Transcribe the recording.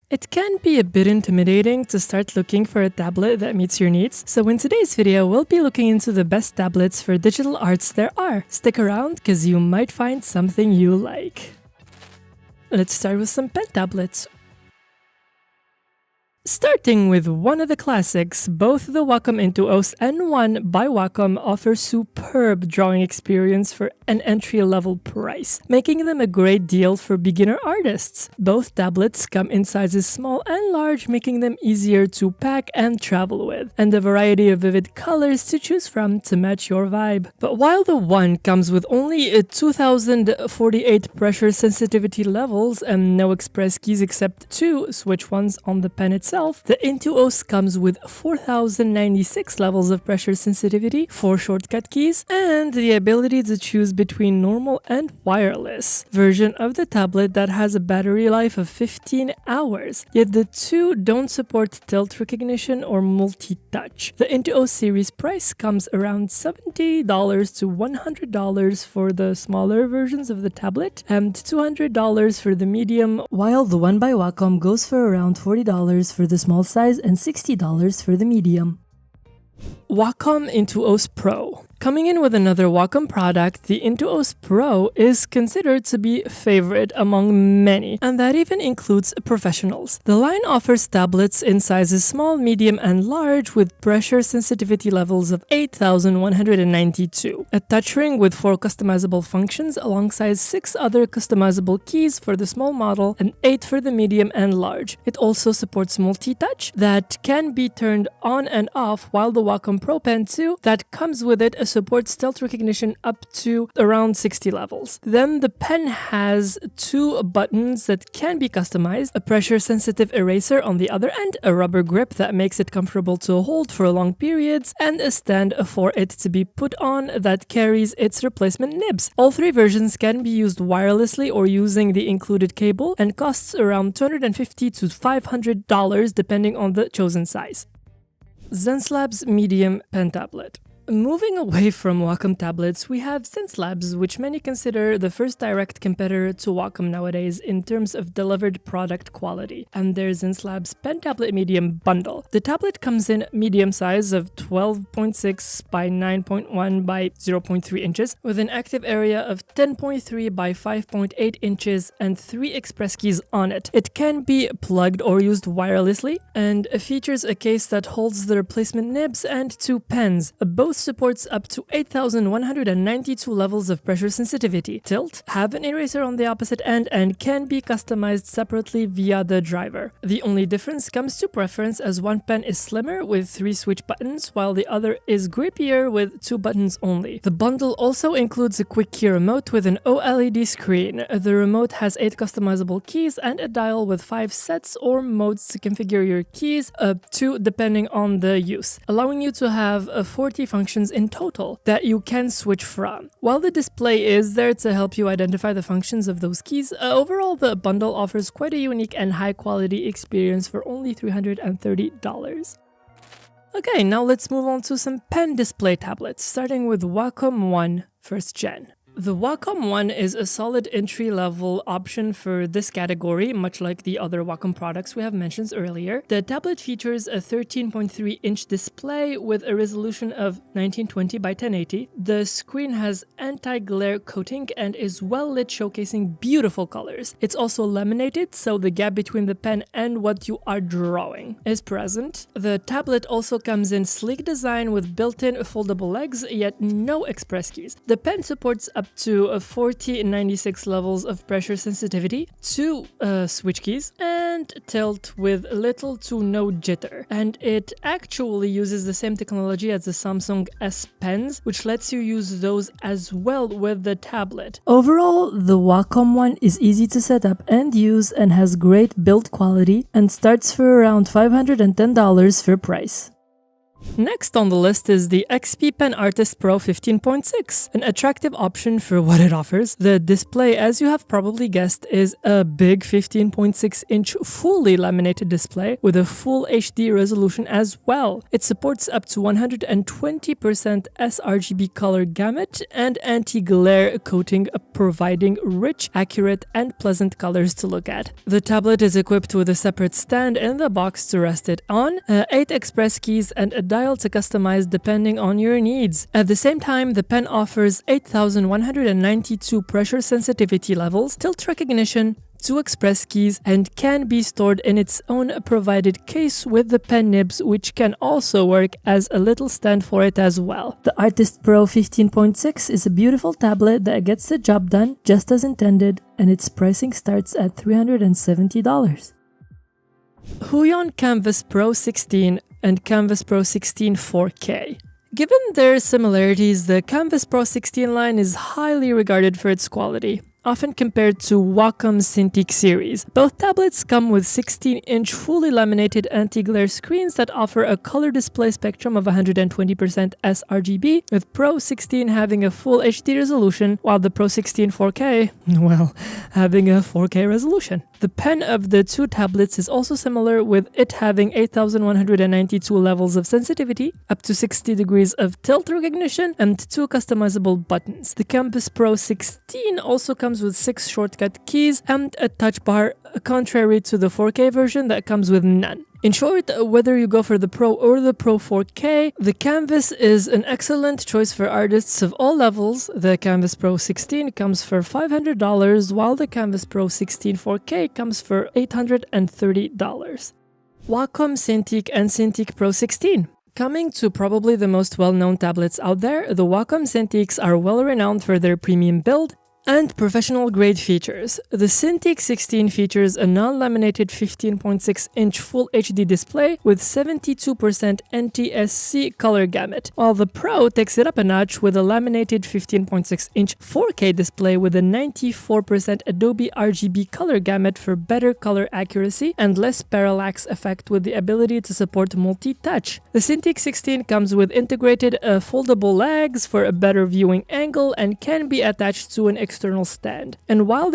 It can be a bit intimidating to start looking for a tablet that meets your needs, so in today's video we'll be looking into the best tablets for digital arts there are. Stick around, cause you might find something you like. Let's start with some pen tablets. Starting with one of the classics, both the Wacom Intuos N1 by Wacom offer superb drawing experience for an entry-level price, making them a great deal for beginner artists. Both tablets come in sizes small and large, making them easier to pack and travel with, and a variety of vivid colors to choose from to match your vibe. But while the one comes with only 2048 pressure sensitivity levels and no express keys except 2 switch ones on the pen itself, the Intuos comes with 4096 levels of pressure sensitivity, 4 shortcut keys, and the ability to choose between normal and wireless version of the tablet that has a battery life of 15 hours. Yet the two don't support tilt recognition or multi-touch. The Intuos series price comes around $70 to $100 for the smaller versions of the tablet and $200 for the medium, while the one by Wacom goes for around $40 for the small size and $60 for the medium. Wacom Intuos Pro. Coming in with another Wacom product, the Intuos Pro is considered to be a favorite among many, and that even includes professionals. The line offers tablets in sizes small, medium, and large with pressure sensitivity levels of 8192, a touchscreen with 4 customizable functions alongside 6 other customizable keys for the small model and 8 for the medium and large. It also supports multi-touch that can be turned on and off, while the Wacom Pro Pen 2 that comes with it supports tilt recognition up to around 60 levels. Then the pen has 2 buttons that can be customized, a pressure sensitive eraser on the other end, a rubber grip that makes it comfortable to hold for long periods, and a stand for it to be put on that carries its replacement nibs. All 3 versions can be used wirelessly or using the included cable and costs around $250 to $500 depending on the chosen size. Zenslab's Medium Pen Tablet. Moving away from Wacom tablets, we have Zenslabs, which many consider the first direct competitor to Wacom nowadays in terms of delivered product quality, and their Zenslabs Pen Tablet Medium bundle. The tablet comes in medium size of 12.6 by 9.1 by 0.3 inches, with an active area of 10.3 by 5.8 inches and 3 express keys on it. It can be plugged or used wirelessly, and features a case that holds the replacement nibs and 2 pens. Both supports up to 8192 levels of pressure sensitivity, tilt, have an eraser on the opposite end, and can be customized separately via the driver. The only difference comes to preference, as one pen is slimmer with 3 switch buttons while the other is grippier with 2 buttons only. The bundle also includes a quick key remote with an OLED screen. The remote has 8 customizable keys and a dial with 5 sets or modes to configure your keys, 2 depending on the use, allowing you to have 40 functions in total that you can switch from. While the display is there to help you identify the functions of those keys, overall the bundle offers quite a unique and high quality experience for only $330. Okay, now let's move on to some pen display tablets, starting with Wacom One First Gen. The Wacom One is a solid entry-level option for this category, much like the other Wacom products we have mentioned earlier. The tablet features a 13.3-inch display with a resolution of 1920 by 1080. The screen has anti-glare coating and is well lit, showcasing beautiful colors. It's also laminated, so the gap between the pen and what you are drawing is present. The tablet also comes in sleek design with built-in foldable legs, yet no express keys. The pen supports up to 4096 levels of pressure sensitivity, 2 switch keys, and tilt with little to no jitter. And it actually uses the same technology as the Samsung S Pens, which lets you use those as well with the tablet. Overall, the Wacom One is easy to set up and use and has great build quality and starts for around $510 for price. Next on the list is the XP Pen Artist Pro 15.6, an attractive option for what it offers. The display, as you have probably guessed, is a big 15.6-inch fully laminated display with a full HD resolution as well. It supports up to 120% sRGB color gamut and anti-glare coating, providing rich, accurate, and pleasant colors to look at. The tablet is equipped with a separate stand in the box to rest it on, 8 express keys, and a dial to customize depending on your needs. At the same time, the pen offers 8,192 pressure sensitivity levels, tilt recognition, 2 express keys, and can be stored in its own provided case with the pen nibs, which can also work as a little stand for it as well. The Artist Pro 15.6 is a beautiful tablet that gets the job done just as intended, and its pricing starts at $370. Huion Canvas Pro 16 and Canvas Pro 16 4K. Given their similarities, the Canvas Pro 16 line is highly regarded for its quality, often compared to Wacom's Cintiq series. Both tablets come with 16-inch fully laminated anti-glare screens that offer a color display spectrum of 120% sRGB, with Pro 16 having a full HD resolution, while the Pro 16 4K, well, having a 4K resolution. The pen of the two tablets is also similar, with it having 8,192 levels of sensitivity, up to 60 degrees of tilt recognition, and 2 customizable buttons. The Canvas Pro 16 also comes with 6 shortcut keys and a touch bar, contrary to the 4K version that comes with none. In short, whether you go for the Pro or the Pro 4K, the Canvas is an excellent choice for artists of all levels. The Canvas Pro 16 comes for $500, while the Canvas Pro 16 4K comes for $830. Wacom Cintiq and Cintiq Pro 16. Coming to probably the most well-known tablets out there, the Wacom Cintiqs are well renowned for their premium build and professional-grade features. The Cintiq 16 features a non-laminated 15.6-inch Full HD display with 72% NTSC color gamut, while the Pro takes it up a notch with a laminated 15.6-inch 4K display with a 94% Adobe RGB color gamut for better color accuracy and less parallax effect, with the ability to support multi-touch. The Cintiq 16 comes with integrated foldable legs for a better viewing angle and can be attached to an external stand. And while there